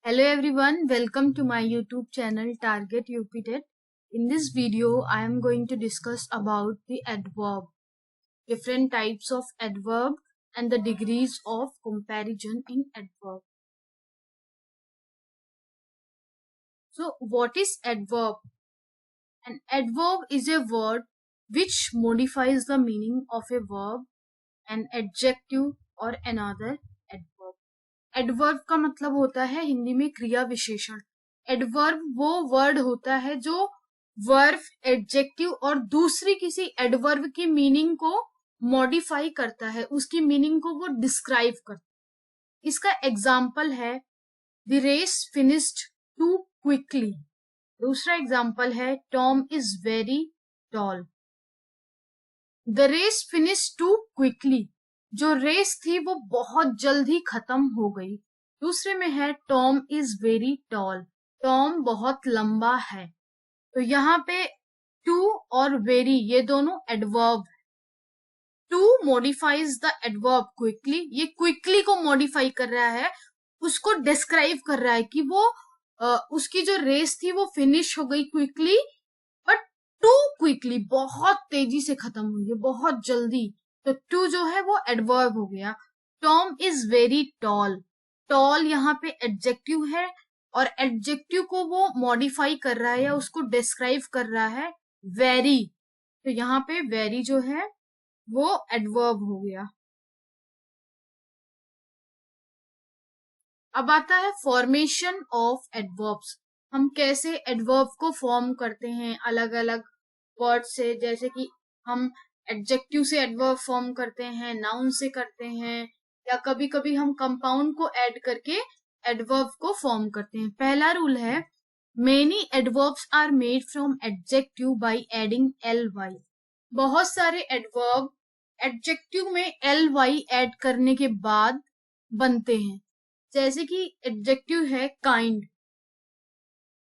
Hello everyone, welcome to my YouTube channel Target UPTET. In this video, I am going to discuss about the adverb, different types of adverb and the degrees of comparison in adverb. So what is adverb? An adverb is a word which modifies the meaning of a verb, an adjective or another adverb. Adverb का मतलब होता है हिंदी में क्रिया विशेषण। Adverb वो word होता है जो वर्ब, एडजेक्टिव और दूसरी किसी एडवर्ब की मीनिंग को मॉडिफाई करता है, उसकी मीनिंग को वो डिस्क्राइब करता है। इसका एग्जाम्पल है the race finished too quickly. दूसरा एग्जाम्पल है Tom is very tall. The race finished too quickly, जो रेस थी वो बहुत जल्दी खत्म हो गई। दूसरे में है Tom is very toll, Tom बहुत लंबा है। तो यहाँ पे टू और वेरी ये दोनों एडवर्ब है। Too modifies the adverb quickly, ये क्विकली को मॉडिफाई कर रहा है, उसको डिस्क्राइब कर रहा है कि वो उसकी जो रेस थी वो फिनिश हो गई क्विकली, बट टू क्विकली बहुत तेजी से खत्म हुई है, बहुत जल्दी। तो टू जो है वो एडवर्ब हो गया। Tom is very tall, tall यहाँ पे एडजेक्टिव है और एडजेक्टिव को वो मॉडिफाई कर रहा है या उसको डिस्क्राइब कर रहा है वेरी। तो यहाँ पे वेरी जो है वो एडवर्ब हो गया। अब आता है फॉर्मेशन ऑफ एडवर्ब्स। हम कैसे एडवर्ब को फॉर्म करते हैं अलग अलग वर्ड से, जैसे कि हम एडजेक्टिव से एडवर्ब फॉर्म करते हैं, नाउन से करते हैं, या कभी कभी हम कंपाउंड को ऐड करके एडवर्ब को फॉर्म करते हैं। पहला रूल है many adverbs are made from adjective by adding ly। बहुत सारे एडवर्ब एडजेक्टिव में ly ऐड करने के बाद बनते हैं। जैसे कि एडजेक्टिव है काइंड,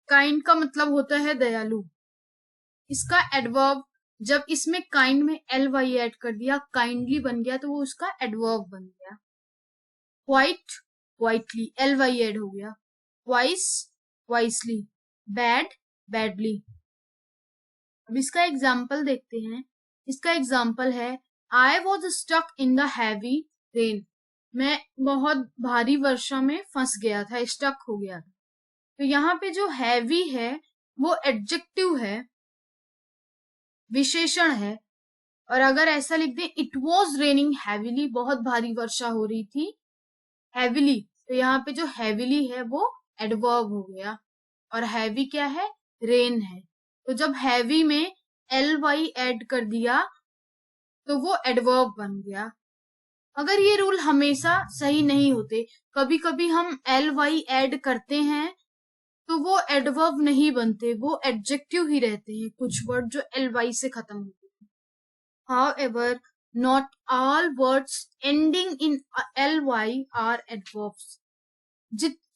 काइंड का मतलब होता है दयालु। इसका एडवर्ब जब इसमें काइंड में ly ऐड कर दिया, काइंडली बन गया, तो वो उसका एडवर्ब बन गया। क्वाइट, क्वाइटली, ly ऐड हो गया। Wise, wisely. Bad, badly. अब इसका एग्जाम्पल देखते हैं। इसका एग्जाम्पल है I was stuck in the heavy rain, मैं बहुत भारी वर्षा में फंस गया था, स्टक हो गया था। तो यहाँ पे जो हैवी है वो एडजेक्टिव है, विशेषण है। और अगर ऐसा लिख दें इट वॉज रेनिंग हैवीली, बहुत भारी वर्षा हो रही थी हैवीली, तो यहाँ पे जो हैवीली है वो एडवर्ब हो गया। और हैवी क्या है? रेन है। तो जब हैवी में ly ऐड कर दिया तो वो एडवर्ब बन गया। अगर ये रूल हमेशा सही नहीं होते, कभी कभी हम ly ऐड करते हैं तो वो एडवर्ब नहीं बनते, वो एडजेक्टिव ही रहते हैं, कुछ वर्ड जो ly से खत्म होते हैं। However, not all words ending in ly are adverbs।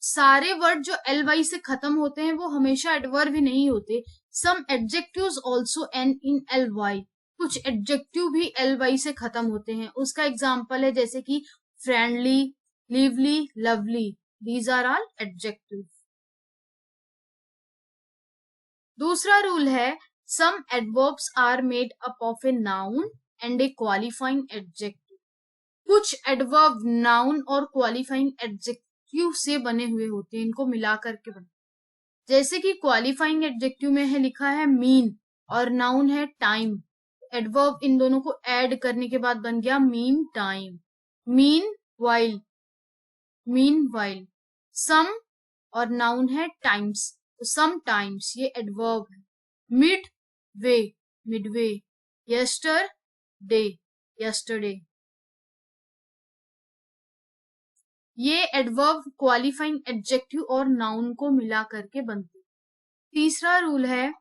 सारे वर्ड जो ly से खत्म होते हैं वो हमेशा एडवर्ब ही नहीं होते। Some adjectives also end in ly। कुछ एडजेक्टिव भी ly से खत्म होते हैं। उसका एग्जाम्पल है जैसे कि friendly, lively, lovely. These are all adjectives। दूसरा रूल है some adverbs are made up of a noun and a qualifying adjective। कुछ एडवर्ब नाउन और क्वालिफाइंग एडजेक्टिव से बने हुए होते हैं, इनको मिला करके बने। जैसे कि क्वालिफाइंग एडजेक्टिव में है लिखा है मीन और नाउन है टाइम। एडवर्ब इन दोनों को ऐड करने के बाद बन गया mean time. Mean while, mean while. Some और नाउन है टाइम्स, तो सम टाइम्स ये एडवर्ब है। Mid way, midway. Yester day, yesterday. ये एडवर्ब क्वालिफाइंग एडजेक्टिव और नाउन को मिला करके बनते। तीसरा रूल है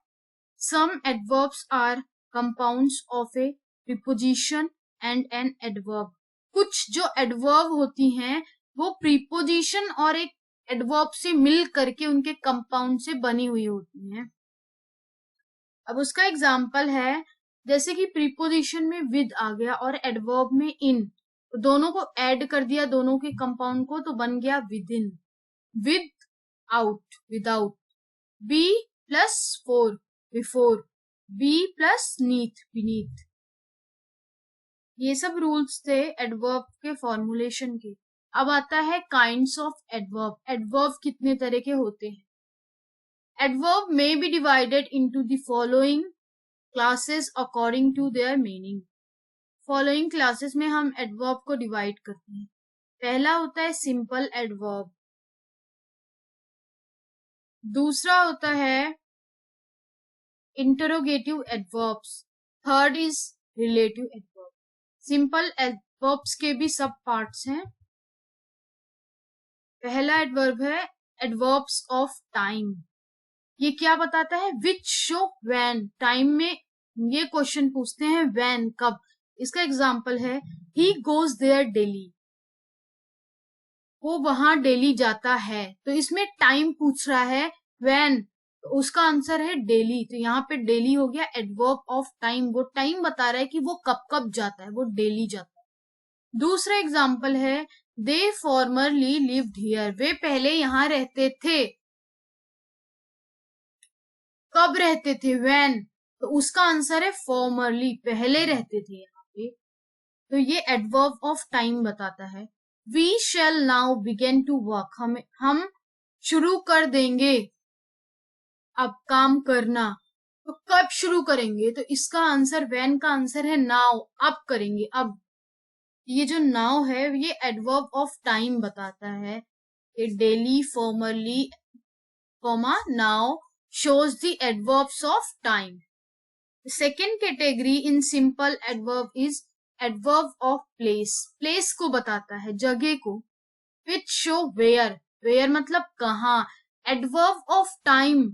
some adverbs are compounds of a preposition and an adverb. कुछ जो एडवर्ब होती हैं वो प्रीपोजिशन और एक एडवर्ब से मिल करके उनके कंपाउंड से बनी हुई होती हैं। अब उसका एग्जाम्पल है जैसे कि प्रीपोजिशन में विद आ गया और एडवर्ब में इन, तो दोनों को ऐड कर दिया, दोनों के कंपाउंड को, तो बन गया with in. With out, without. Be plus for, before. Be plus neath, beneath. ये सब रूल्स थे एडवर्ब के फॉर्मुलेशन के. अब आता है काइंड्स ऑफ एडवर्ब. एडवर्ब कितने तरह के होते हैं? Adverb may be divided into the following classes according to their meaning. Following classes में हम एडवर्ब को डिवाइड करते हैं. पहला होता है सिंपल एडवर्ब, दूसरा होता है interrogative adverbs, third is relative adverb. Simple adverbs के भी सब पार्ट्स हैं. पहला एडवर्ब है एडवर्ब्स ऑफ टाइम. ये क्या बताता है? Which show when. टाइम में ये क्वेश्चन पूछते हैं व्हेन, कब. इसका एग्जांपल है ही गोज देयर डेली. वो वहां डेली जाता है. तो इसमें टाइम पूछ रहा है व्हेन, तो उसका आंसर है डेली. तो यहाँ पे डेली हो गया एडवर्ब ऑफ टाइम. वो टाइम बता रहा है कि वो कब कब जाता है, वो डेली जाता है. दूसरा एग्जांपल है दे फॉर्मरली लिव्ड हियर. वे पहले यहाँ रहते थे. कब रहते थे? व्हेन. तो उसका आंसर है फॉर्मरली, पहले रहते थे यहाँ पे. तो ये एडवर्ब ऑफ टाइम बताता है. We shall now begin to work. हम शुरू कर देंगे अब काम करना. तो कब शुरू करेंगे? तो इसका आंसर व्हेन का आंसर है नाउ, अब करेंगे अब. ये जो नाउ है ये एडवर्ब ऑफ टाइम बताता है. ये daily, formerly, comma now shows the adverbs of time. The second category in simple adverb is adverb of place. Place को बताता है, जगह को. Which show where. Where मतलब कहाँ. Adverb of time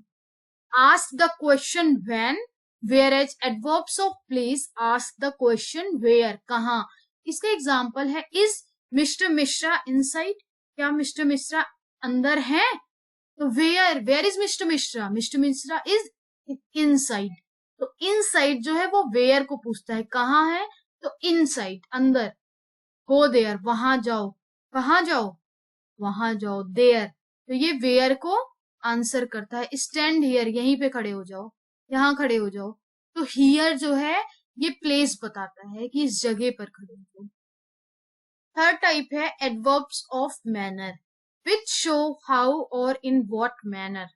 ask the question when, whereas adverbs of place ask the question where. कहाँ. इसका example है is Mr. Mishra inside. क्या मिस्टर मिश्रा अंदर है? तो where is mister Mishra. Mister Mishra is inside. तो इनसाइड जो है वो वेयर को पूछता है, कहाँ है? तो इनसाइड, अंदर. गो देयर, वहां जाओ. कहाँ जाओ? वहां जाओ. देयर, तो ये वेयर को आंसर करता है. स्टैंड हियर, यहीं पे खड़े हो जाओ, यहाँ खड़े हो जाओ. तो हियर जो है ये प्लेस बताता है कि इस जगह पर खड़े हो जाओ. थर्ड टाइप है adverbs of manner. which show how or in what manner.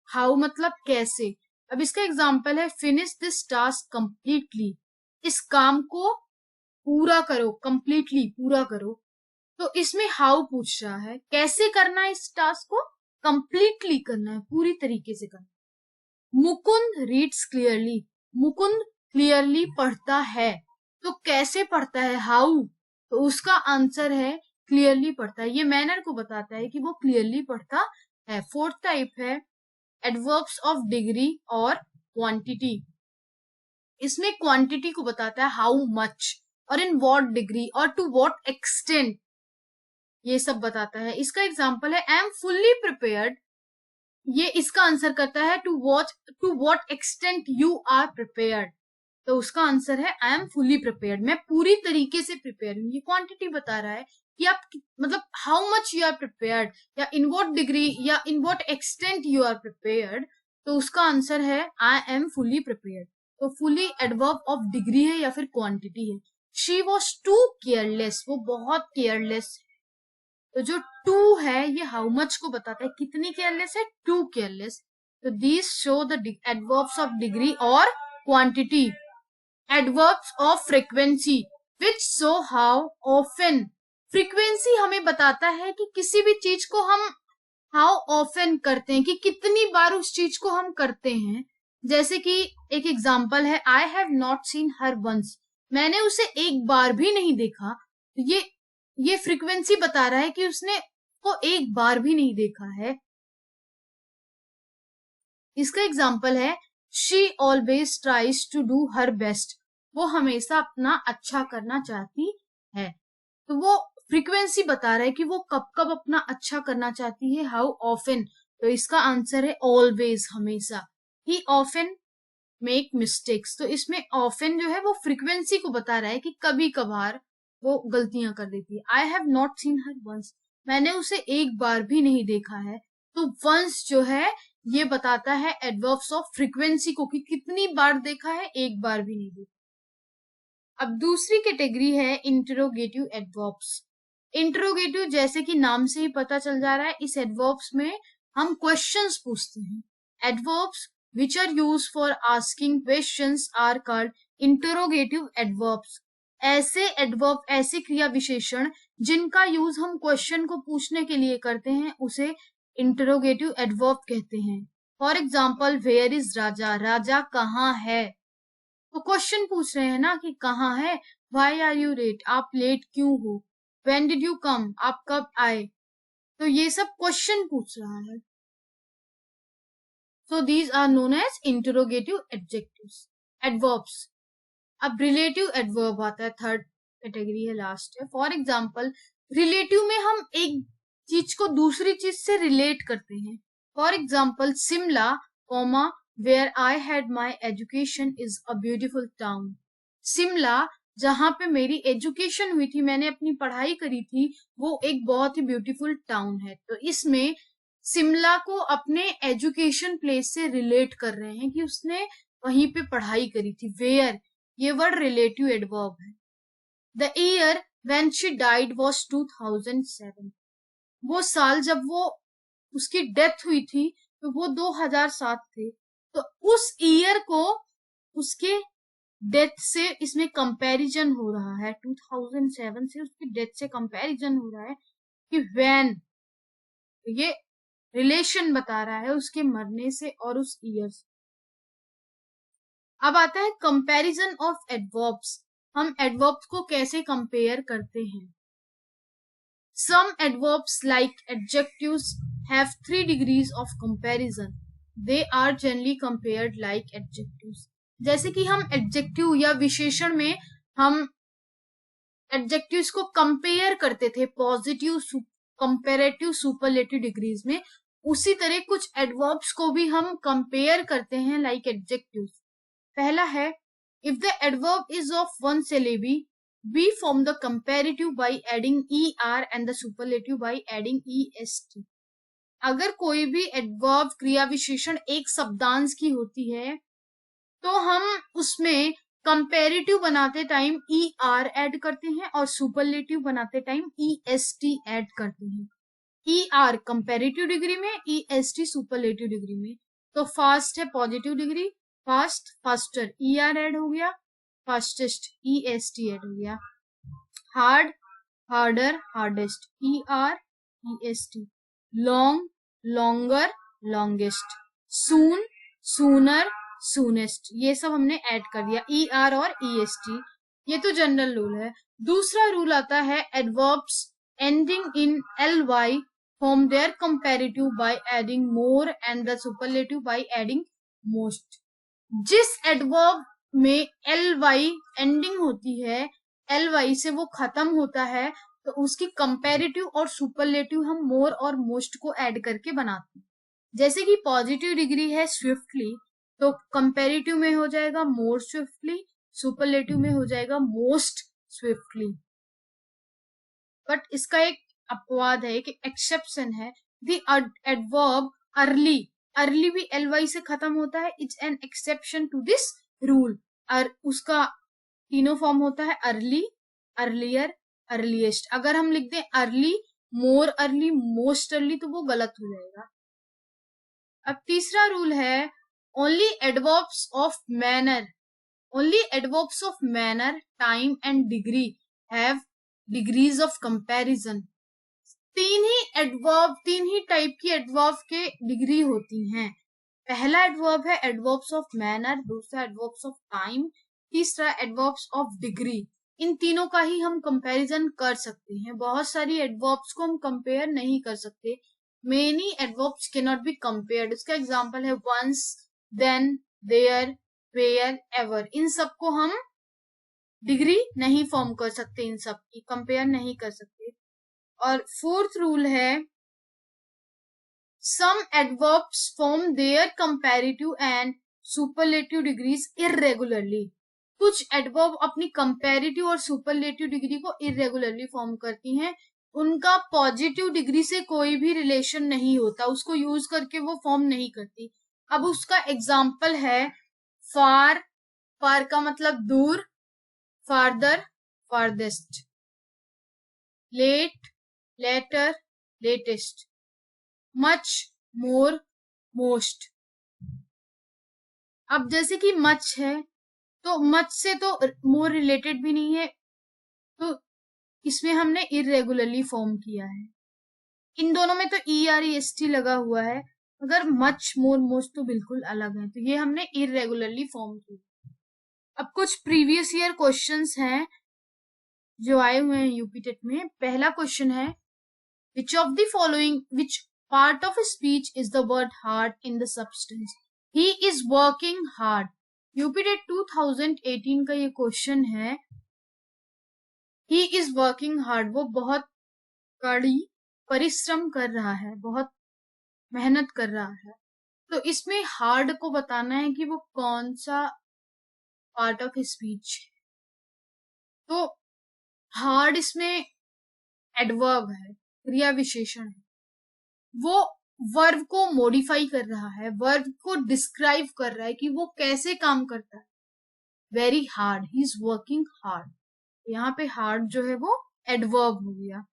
how मतलब कैसे. अब इसका एग्जाम्पल है finish this task completely. इस काम को पूरा करो, completely पूरा करो. तो इसमें how पूछ रहा है, कैसे करना है इस टास्क को? completely करना है, पूरी तरीके से करना. Mukund reads clearly. Mukund clearly पढ़ता है. तो कैसे पढ़ता है? how. तो उसका आंसर है क्लियरली पढ़ता है. ये मैनर को बताता है कि वो क्लियरली पढ़ता है. फोर्थ टाइप है एडवर्ब्स ऑफ डिग्री और क्वांटिटी. इसमें क्वांटिटी को बताता है हाउ मच, और इन व्हाट डिग्री, और टू व्हाट एक्सटेंट, ये सब बताता है. इसका एग्जांपल है आई एम फुल्ली प्रिपेयर्ड. ये इसका आंसर करता है to what extent you are prepared. तो उसका आंसर है आई एम फुल्ली प्रिपेयर्ड, मैं पूरी तरीके से प्रिपेयर हूँ. ये क्वांटिटी बता रहा है कि आप मतलब how much you are prepared, या इन व्हाट डिग्री, या in what extent you are prepared. तो उसका आंसर है आई एम फुली प्रिपेयर्ड. तो फुली एडवर्ब ऑफ डिग्री है या फिर क्वांटिटी है. She was too careless. वो बहुत केयरलेस है. तो जो टू है ये हाउ मच को बताता है, कितनी केयरलेस है? Too careless. तो these show the adverbs of degree और quantity. Adverbs of frequency which show how often. Frequency हमें बताता है कि किसी भी चीज को हम हाउ ऑफन करते हैं, कि कितनी बार उस चीज को हम करते हैं. जैसे कि एक एग्जांपल है I have not seen her once. मैंने उसे एक बार भी नहीं देखा. ये फ्रीक्वेंसी बता रहा है कि उसने को एक बार भी नहीं देखा है. इसका एग्जांपल है she always tries to do her best. वो हमेशा अपना अच्छा करना चाहती है. तो वो फ्रीक्वेंसी बता रहा है कि वो कब कब अपना अच्छा करना चाहती है. हाउ ऑफन, तो इसका आंसर है ऑलवेज, हमेशा. ही ऑफन मेक मिस्टेक्स. तो इसमें ऑफन जो है वो फ्रीक्वेंसी को बता रहा है कि कभी कभार वो गलतियां कर देती है. I have not seen her once. मैंने उसे एक बार भी नहीं देखा है. तो वंस जो है ये बताता है एडवर्ब्स ऑफ फ्रीक्वेंसी को, कि कितनी बार देखा है, एक बार भी नहीं देखा। अब दूसरी कैटेगरी है इंटरोगेटिव एडवर्ब्स। इंटरोगेटिव जैसे कि नाम से ही पता चल जा रहा है, इस एडवर्ब्स में हम क्वेश्चंस पूछते हैं। Adverbs which are used for asking questions are called interrogative adverbs। ऐसे एडवर्ब, ऐसे क्रिया विशेषण जिनका यूज हम क्वेश्चन को पूछने के लिए करते हैं, उसे इंटरोगेटिव एडवर्ब कहते हैं। फॉर एग्जाम्पल, वेयर इज राजा, राजा कहाँ है। तो क्वेश्चन पूछ रहे हैं ना कि कहाँ है। वाई आर यू लेट, आप लेट क्यों हो। व्हेन डिड यू कम, आप कब आए। तो ये सब क्वेश्चन पूछ रहा है। So these are known as interrogative adjectives, adverbs। अब रिलेटिव एडवर्ब आता है, थर्ड कैटेगरी है, लास्ट है। फॉर एग्जाम्पल, रिलेटिव में हम एक चीज को दूसरी चीज से रिलेट करते हैं। For example, Shimla comma where I had my education is a beautiful town. Shimla जहां पे मेरी एजुकेशन हुई थी, मैंने अपनी पढ़ाई करी थी, वो एक बहुत ही ब्यूटीफुल टाउन है। तो इसमें शिमला को अपने एजुकेशन प्लेस से रिलेट कर रहे हैं कि उसने वहीं पे पढ़ाई करी थी। वेयर, ये वर्ड रिलेटिव एडवर्ब है। The year when she died was 2007। वो साल जब वो उसकी डेथ हुई थी तो वो 2007 थे। तो उस ईयर को उसके डेथ से इसमें कंपैरिजन हो रहा है। 2007 से उसकी डेथ से कंपैरिजन हो रहा है कि व्हेन, ये रिलेशन बता रहा है उसके मरने से और उस ईयर से। अब आता है कंपैरिजन ऑफ एडवर्ब्स। हम एडवर्ब्स को कैसे कंपेयर करते हैं। Some adverbs like adjectives have 3 degrees of comparison. They are generally compared like adjectives. जैसे कि हम एडजेक्टिव या विशेषण में हम एडजेक्टिव्स को कंपेयर करते थे पॉजिटिव, कंपेरेटिव, सुपरलेटिव डिग्रीज में, उसी तरह कुछ एडवर्ब्स को भी हम कंपेयर करते हैं लाइक एडजेक्टिव्स। पहला है, if the adverb is of one syllable, we form the comparative by adding er and the superlative by adding est। अगर कोई भी एडवर्ब, क्रिया विशेषण एक शब्दांश की होती है तो हम उसमें कंपेरेटिव बनाते टाइम ई आर ऐड करते हैं और सुपरलेटिव बनाते time E S T add करते हैं। ई आर कंपेरेटिव डिग्री में, E S T superlative degree में। तो फास्ट है positive degree, fast, faster, E R add हो गया, fastest, E S T add हो गया। Hard, harder, hardest, E R E S T. Long, longer, longest. Soon, sooner, soonest. ये सब हमने ऐड कर दिया, ई आर और ई एस टी। ये तो जनरल रूल है। दूसरा रूल आता है, adverbs ending in L Y form their comparative by adding more and the superlative by adding most। जिस एडवर्ब में एल वाई एंडिंग होती है, एल वाई से वो खत्म होता है, तो उसकी कंपैरेटिव और सुपरलेटिव हम मोर और मोस्ट को ऐड करके बनाते हैं। जैसे कि पॉजिटिव डिग्री है स्विफ्टली, तो कंपैरेटिव में हो जाएगा मोर स्विफ्टली, सुपरलेटिव में हो जाएगा मोस्ट स्विफ्टली। बट इसका एक अपवाद है, कि एक्सेप्शन है। द एडवर्ब अर्ली, अर्ली भी एल वाई से खत्म होता है, it's an exception to this rule. और उसका तीनों फॉर्म होता है अर्ली, अर्लियर, अर्लीस्ट। अगर हम लिख दें अर्ली, मोर अर्ली, मोस्ट अर्ली, तो वो गलत हो जाएगा। अब तीसरा रूल है, only adverbs of manner, only adverbs of manner, time and degree have degrees of comparison. तीन ही एडवर्ब, तीन ही टाइप की एडवर्ब के डिग्री होती हैं। पहला एडवर्ब है एडवर्ब्स ऑफ मैनर, दूसरा एडवर्ब्स ऑफ टाइम, तीसरा एडवर्ब्स ऑफ डिग्री। इन तीनों का ही हम कंपैरिजन कर सकते हैं। बहुत सारी एडवर्ब्स को हम कंपेयर नहीं कर सकते। Many adverbs can not be compared. उसका एग्जांपल है once, then, there, where, ever. इन सबको हम डिग्री नहीं फॉर्म कर सकते, इन सब की कंपेयर नहीं कर सकते। और फोर्थ रूल है, some adverbs form their comparative and superlative degrees irregularly. कुछ एडवर्ब अपनी कंपैरेटिव और सुपरलेटिव डिग्री को इरेगुलरली फॉर्म करती हैं। उनका पॉजिटिव डिग्री से कोई भी रिलेशन नहीं होता, उसको यूज करके वो फॉर्म नहीं करती। अब उसका एग्जाम्पल है फार, फार का मतलब दूर, farther, farthest, late, later, latest, much, more, most. अब जैसे कि मच है, तो मच से तो मोर रिलेटेड भी नहीं है, तो इसमें हमने इरेगुलरली फॉर्म किया है। इन दोनों में तो EREST लगा हुआ है, मगर मच, मोर, मोस्ट तो बिल्कुल अलग है, तो ये हमने इरेगुलरली फॉर्म किया। अब कुछ प्रीवियस ईयर क्वेश्चंस हैं जो आए हुए हैं यूपी टेट में। पहला क्वेश्चन है, which of the following, which part of a speech is the word hard in the substance? He is working hard. UP TET 2018 का ये क्वेश्चन है। He is working hard, वो बहुत कड़ी परिश्रम कर रहा है, बहुत मेहनत कर रहा है। तो इसमें हार्ड को बताना है कि वो कौन सा पार्ट ऑफ स्पीच है। तो हार्ड इसमें एडवर्ब है, क्रिया विशेषण है। वो वर्ब को मॉडिफाई कर रहा है, वर्ब को डिस्क्राइब कर रहा है कि वो कैसे काम करता है। Very hard, he is working hard. यहाँ पे हार्ड जो है वो एडवर्ब हो गया।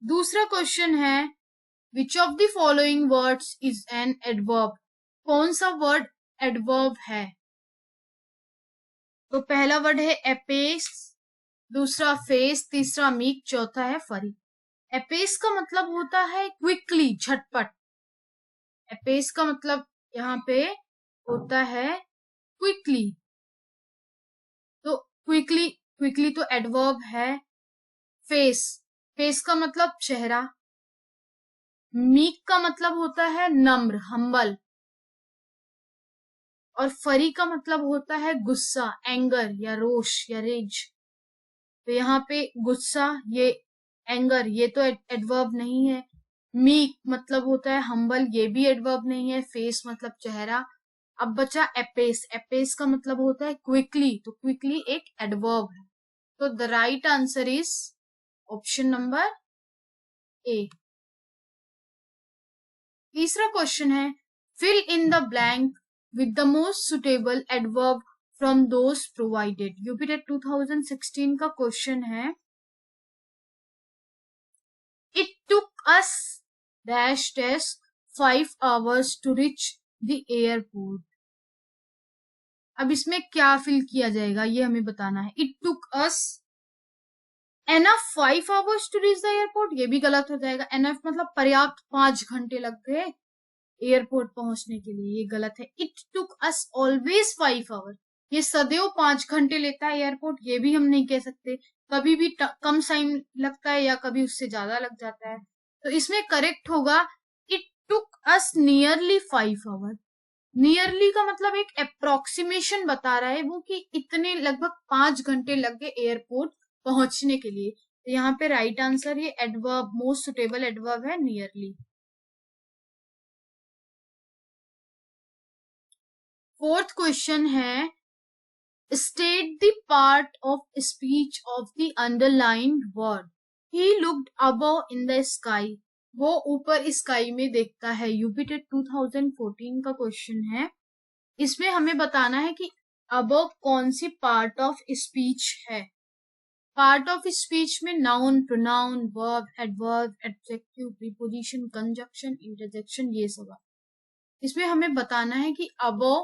दूसरा क्वेश्चन है, which of the following words is an adverb? कौन सा वर्ड एडवर्ब है? तो पहला वर्ड है एपेस, दूसरा फेस, तीसरा मीक, चौथा है फरी। एपेस का मतलब होता है क्विकली, झटपट। एपेस का मतलब यहाँ पे होता है क्विकली, तो क्विकली, क्विकली तो एडवर्ब है। फेस, फेस का मतलब चेहरा। मीक का मतलब होता है नम्र, हम्बल। और फरी का मतलब होता है गुस्सा, एंगर या रोष या रेज। तो यहाँ पे गुस्सा, ये एंगर, ये तो एडवर्ब नहीं है। मीक मतलब होता है हम्बल, ये भी एडवर्ब नहीं है। फेस मतलब चेहरा। अब बचा एपेस, एपेस का मतलब होता है क्विकली, तो क्विकली एक एडवर्ब है। तो the right answer is option number A. तीसरा क्वेश्चन है, fill in the blank with the most suitable adverb from those provided. UP TET 2016 का क्वेश्चन है, it took us dash dash 5 hours to reach the airport. अब इसमें क्या fill किया जाएगा ये हमें बताना है। It took us enough 5 hours to reach the airport, ये भी गलत हो जाएगा। एनफ मतलब पर्याप्त, 5 घंटे लग गए एयरपोर्ट पहुंचने के लिए, ये गलत है। It took us always 5 hours, ये सदैव 5 घंटे लेता है एयरपोर्ट, ये भी हम नहीं कह सकते। कभी भी कम टाइम लगता है या कभी उससे ज्यादा लग जाता है। तो इसमें करेक्ट होगा, it took us nearly 5 hours। Nearly का मतलब एक अप्रोक्सीमेशन बता रहा है वो, कि इतने लगभग 5 घंटे लग गए एयरपोर्ट पहुंचने के लिए। तो यहाँ पे राइट आंसर ये एडवर्ब, मोस्ट सुटेबल एडवर्ब है नियरली। फोर्थ क्वेश्चन है, state the part of speech of the underlined word. He looked above in the sky, वो ऊपर स्काई में देखता है। यूपी टेट 2014 का क्वेश्चन है। इसमें हमें बताना है कि अबव कौन सी पार्ट ऑफ स्पीच है। पार्ट ऑफ स्पीच में noun, pronoun, verb, adverb, adjective, preposition, conjunction, interjection, ये सब। इसमें हमें बताना है कि अबव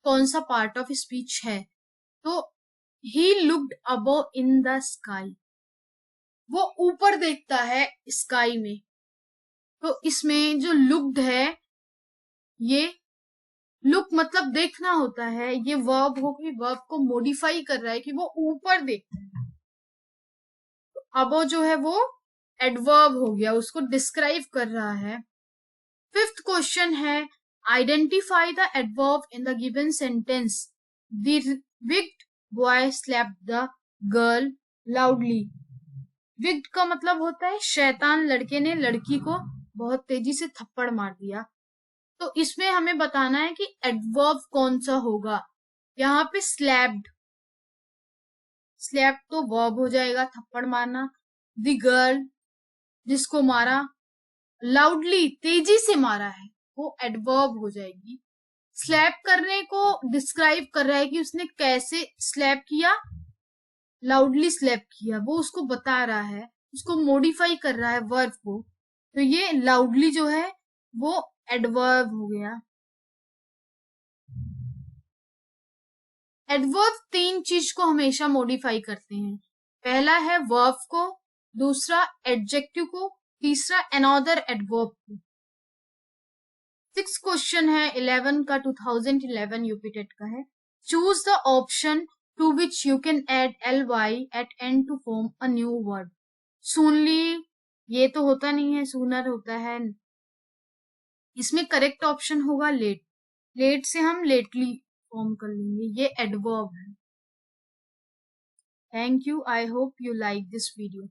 कौन सा पार्ट ऑफ स्पीच है। तो he looked above in the sky, वो ऊपर देखता है स्काई में। तो इसमें जो लुक्ड है, ये लुक मतलब देखना होता है, ये वर्ब होगी, वर्ब को मॉडिफाई कर रहा है कि वो ऊपर देखता है। तो अबव जो है वो एडवर्ब हो गया, उसको डिस्क्राइब कर रहा है। फिफ्थ क्वेश्चन है, identify the adverb in the given sentence. The wicked boy slapped the girl loudly. Wicked का मतलब होता है शैतान लड़के ने लड़की को बहुत तेजी से थप्पड़ मार दिया। तो इसमें हमें बताना है कि एडवर्ब कौन सा होगा। यहाँ पे स्लैप्ड, स्लैप तो वर्ब हो जाएगा, थप्पड़ मारना। द गर्ल, जिसको मारा, लाउडली तेजी से मारा है, वो एडवर्ब हो जाएगी। स्लैप करने को डिस्क्राइब कर रहा है कि उसने कैसे स्लैप किया, लाउडली स्लैप किया, वो उसको बता रहा है, उसको मॉडिफाई कर रहा है वर्ब को। तो ये लाउडली जो है वो एडवर्ब हो गया। एडवर्ब 3 चीज को हमेशा मॉडिफाई करते हैं। पहला है वर्ब को, दूसरा एडजेक्टिव को, तीसरा अनदर एडवर्ब को। 6 क्वेश्चन है 11 का, 2011 यूपीटेट का है। Choose the option to which you can add ly at end to form a new word. Soonly ये तो होता नहीं है, सूनर होता है। इसमें करेक्ट ऑप्शन होगा लेट। लेट से हम लेटली फॉर्म कर लेंगे, ये एडवर्ब है। Thank you, I hope you like this video.